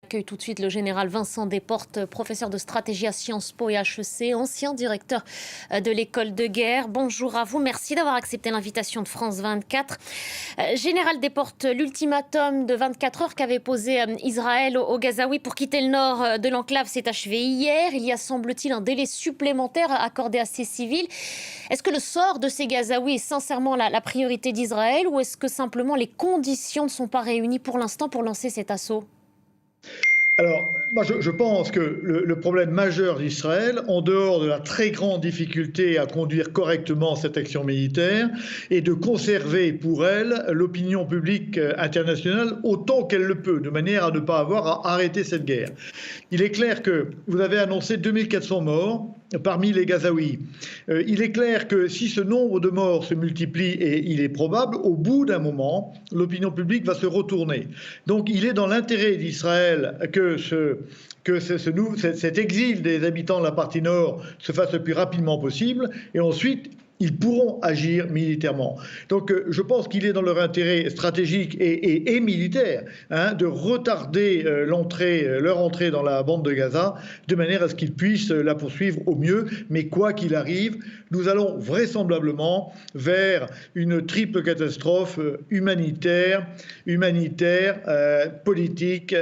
Accueille tout de suite le général Vincent Desportes, professeur de stratégie à Sciences Po et HEC, ancien directeur de l'école de guerre. Bonjour à vous, merci d'avoir accepté l'invitation de France 24. Général Desportes, l'ultimatum de 24 heures qu'avait posé Israël aux Gazaouis pour quitter le nord de l'enclave s'est achevé hier. Il y a, semble-t-il, un délai supplémentaire accordé à ces civils. Est-ce que le sort de ces Gazaouis est sincèrement la priorité d'Israël ou est-ce que simplement les conditions ne sont pas réunies pour l'instant pour lancer cet assaut ? Alors, moi, je pense que le problème majeur d'Israël, en dehors de la très grande difficulté à conduire correctement cette action militaire, est de conserver pour elle l'opinion publique internationale autant qu'elle le peut, de manière à ne pas avoir à arrêter cette guerre. Il est clair que vous avez annoncé 2400 morts parmi les Gazaouis. Il est clair que si ce nombre de morts se multiplie, et il est probable, au bout d'un moment, l'opinion publique va se retourner. Donc il est dans l'intérêt d'Israël que cet exil des habitants de la partie nord se fasse le plus rapidement possible, et ensuite ils pourront agir militairement. Donc je pense qu'il est dans leur intérêt stratégique et militaire de retarder leur entrée dans la bande de Gaza de manière à ce qu'ils puissent la poursuivre au mieux. Mais quoi qu'il arrive, nous allons vraisemblablement vers une triple catastrophe humanitaire, politique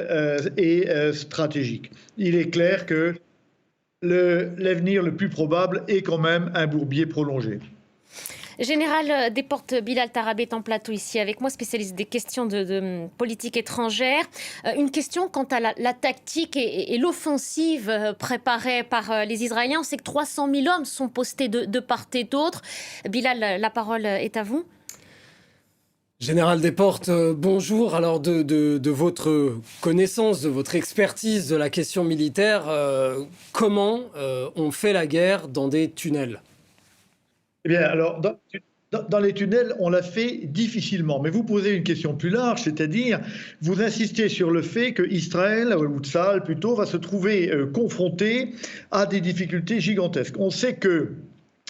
et stratégique. Il est clair que l'avenir le plus probable est quand même un bourbier prolongé. Général Desportes, Bilal Tarabé est en plateau ici avec moi, spécialiste des questions de politique étrangère. Une question quant à la tactique et l'offensive préparée par les Israéliens. On sait que 300 000 hommes sont postés de part et d'autre. Bilal, la parole est à vous. Général Desportes, bonjour. Alors de votre connaissance, de votre expertise de la question militaire, comment on fait la guerre dans des tunnels ? Eh bien, alors, dans les tunnels, on l'a fait difficilement. Mais vous posez une question plus large, c'est-à-dire, vous insistez sur le fait qu'Israël, ou Tsahal plutôt, va se trouver confronté à des difficultés gigantesques. On sait que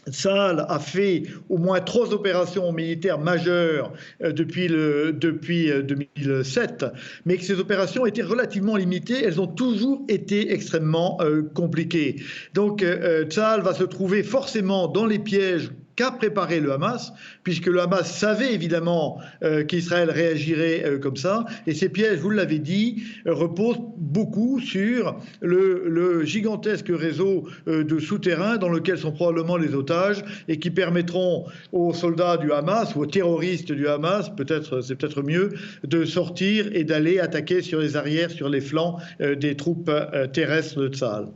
Tsahal a fait au moins 3 opérations militaires majeures depuis 2007, mais que ces opérations étaient relativement limitées. Elles ont toujours été extrêmement compliquées. Donc Tsahal va se trouver forcément dans les pièges qu'a préparé le Hamas, puisque le Hamas savait évidemment qu'Israël réagirait comme ça. Et ces pièges, vous l'avez dit, reposent beaucoup sur le gigantesque réseau de souterrains dans lequel sont probablement les otages et qui permettront aux soldats du Hamas ou aux terroristes du Hamas, c'est peut-être mieux, de sortir et d'aller attaquer sur les arrières, sur les flancs des troupes terrestres de Tsahal.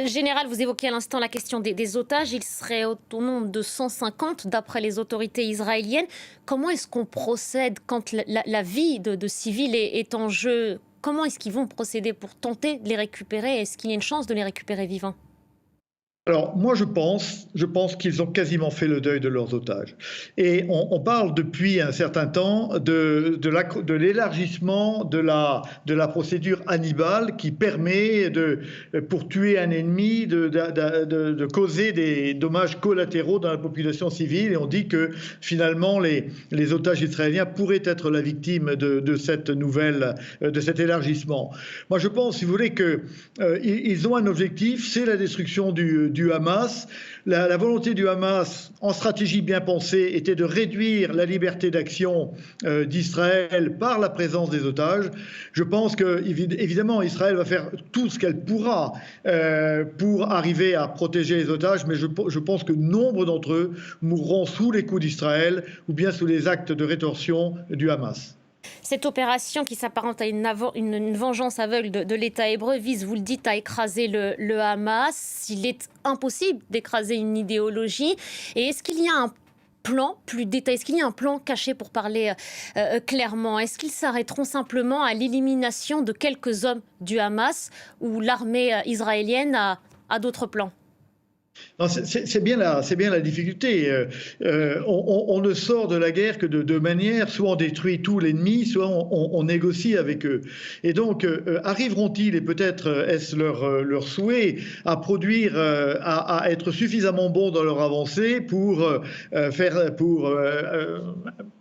Général, vous évoquiez à l'instant la question des otages. Il serait au nombre de 150 d'après les autorités israéliennes. Comment est-ce qu'on procède quand la vie de civils est en jeu ? Comment est-ce qu'ils vont procéder pour tenter de les récupérer ? Est-ce qu'il y a une chance de les récupérer vivants ? Alors moi je pense qu'ils ont quasiment fait le deuil de leurs otages. Et on parle depuis un certain temps de l'élargissement de la procédure Hannibal qui permet pour tuer un ennemi de causer des dommages collatéraux dans la population civile. Et on dit que finalement les otages israéliens pourraient être la victime de cet élargissement. Moi je pense, si vous voulez, qu'ils ont un objectif, c'est la destruction du Hamas. La volonté du Hamas, en stratégie bien pensée, était de réduire la liberté d'action d'Israël par la présence des otages. Je pense que, évidemment, Israël va faire tout ce qu'elle pourra pour arriver à protéger les otages, mais je pense que nombre d'entre eux mourront sous les coups d'Israël ou bien sous les actes de rétorsion du Hamas. Cette opération qui s'apparente à une vengeance aveugle de l'État hébreu vise, vous le dites, à écraser le Hamas. Il est impossible d'écraser une idéologie. Et est-ce qu'il y a un plan plus détaillé ? Est-ce qu'il y a un plan caché pour parler clairement ? Est-ce qu'ils s'arrêteront simplement à l'élimination de quelques hommes du Hamas ou l'armée israélienne a d'autres plans ? Non, c'est bien la difficulté. On ne sort de la guerre que de deux manières. Soit on détruit tout l'ennemi, soit on négocie avec eux. Et donc, arriveront-ils, et peut-être est-ce leur souhait, à produire, à être suffisamment bons dans leur avancée pour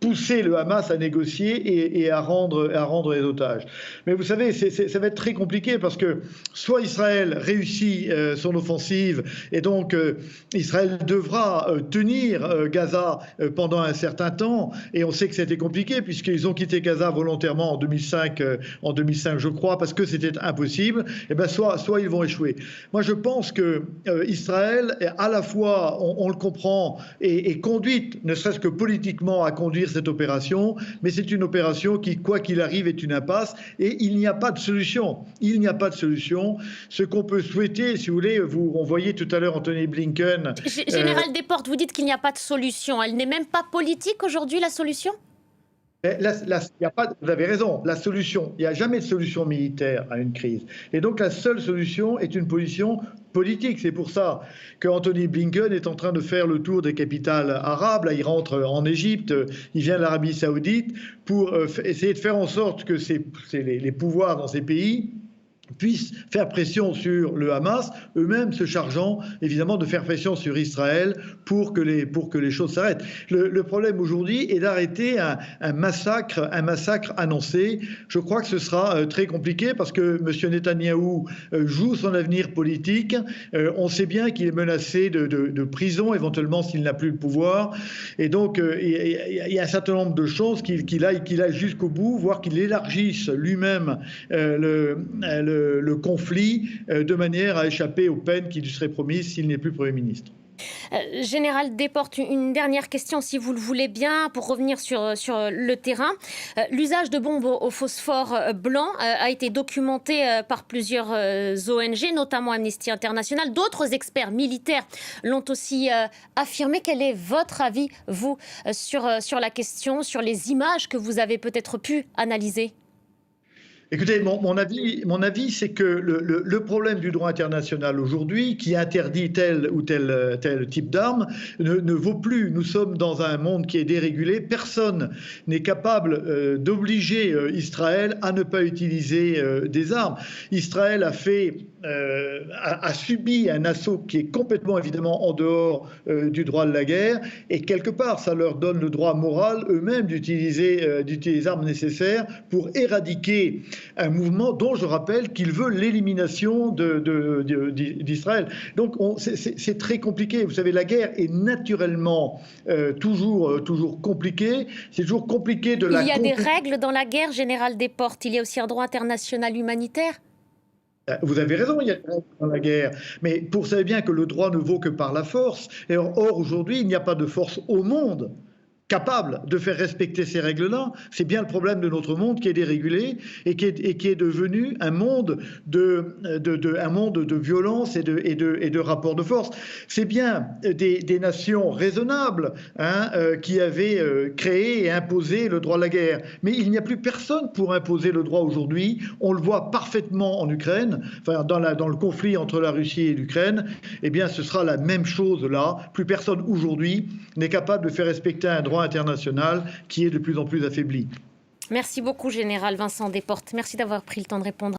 pousser le Hamas à négocier et à rendre les otages. Mais vous savez, ça va être très compliqué parce que soit Israël réussit son offensive et donc Israël devra tenir Gaza pendant un certain temps, et on sait que c'était compliqué puisqu'ils ont quitté Gaza volontairement en 2005 je crois, parce que c'était impossible, et ben soit ils vont échouer. Moi je pense que Israël, à la fois, on le comprend, est conduite, ne serait-ce que politiquement, à conduire cette opération, mais c'est une opération qui, quoi qu'il arrive, est une impasse, et il n'y a pas de solution. Il n'y a pas de solution. Ce qu'on peut souhaiter, si vous voulez, on voyait tout à l'heure Anthony Blinken... Général Desportes, vous dites qu'il n'y a pas de solution. Elle n'est même pas politique aujourd'hui, la solution ? Y a pas, vous avez raison, la solution, il n'y a jamais de solution militaire à une crise. Et donc la seule solution est une position politique. C'est pour ça qu'Anthony Blinken est en train de faire le tour des capitales arabes. Là, il rentre en Égypte, il vient de l'Arabie Saoudite pour essayer de faire en sorte que les pouvoirs dans ces pays puissent faire pression sur le Hamas, eux-mêmes se chargeant évidemment de faire pression sur Israël pour que les choses s'arrêtent. Le problème aujourd'hui est d'arrêter un massacre annoncé. Je crois que ce sera très compliqué parce que M. Netanyahou joue son avenir politique. On sait bien qu'il est menacé de prison, éventuellement s'il n'a plus le pouvoir. Et donc, il y a un certain nombre de choses qu'il aille jusqu'au bout, voire qu'il élargisse lui-même le conflit de manière à échapper aux peines qui lui seraient promises s'il n'est plus Premier ministre. Général Desportes, une dernière question si vous le voulez bien pour revenir sur le terrain. L'usage de bombes au phosphore blanc a été documenté par plusieurs ONG, notamment Amnesty International. D'autres experts militaires l'ont aussi affirmé. Quel est votre avis, vous, sur la question, sur les images que vous avez peut-être pu analyser ? Écoutez, mon avis, c'est que le problème du droit international aujourd'hui, qui interdit tel ou tel type d'armes, ne vaut plus. Nous sommes dans un monde qui est dérégulé. Personne n'est capable d'obliger Israël à ne pas utiliser des armes. Israël a subi un assaut qui est complètement évidemment en dehors du droit de la guerre, et quelque part ça leur donne le droit moral eux-mêmes d'utiliser les armes nécessaires pour éradiquer un mouvement dont je rappelle qu'il veut l'élimination d'Israël. Donc c'est très compliqué. Vous savez, la guerre est naturellement toujours compliquée. C'est toujours compliqué de la... Il y a des règles dans la guerre, Général Desportes. Il y a aussi un droit international humanitaire. Vous avez raison, il y a des règles dans la guerre, mais vous savez bien que le droit ne vaut que par la force. Et or, aujourd'hui, il n'y a pas de force au monde capable de faire respecter ces règles-là. C'est bien le problème de notre monde qui est dérégulé et qui est devenu un monde de violence et de rapports de force. C'est bien des nations raisonnables qui avaient créé et imposé le droit de la guerre. Mais il n'y a plus personne pour imposer le droit aujourd'hui. On le voit parfaitement en Ukraine, enfin, dans le conflit entre la Russie et l'Ukraine. Eh bien, ce sera la même chose là. Plus personne aujourd'hui n'est capable de faire respecter un droit international qui est de plus en plus affaibli. Merci beaucoup, Général Vincent Desportes. Merci d'avoir pris le temps de répondre.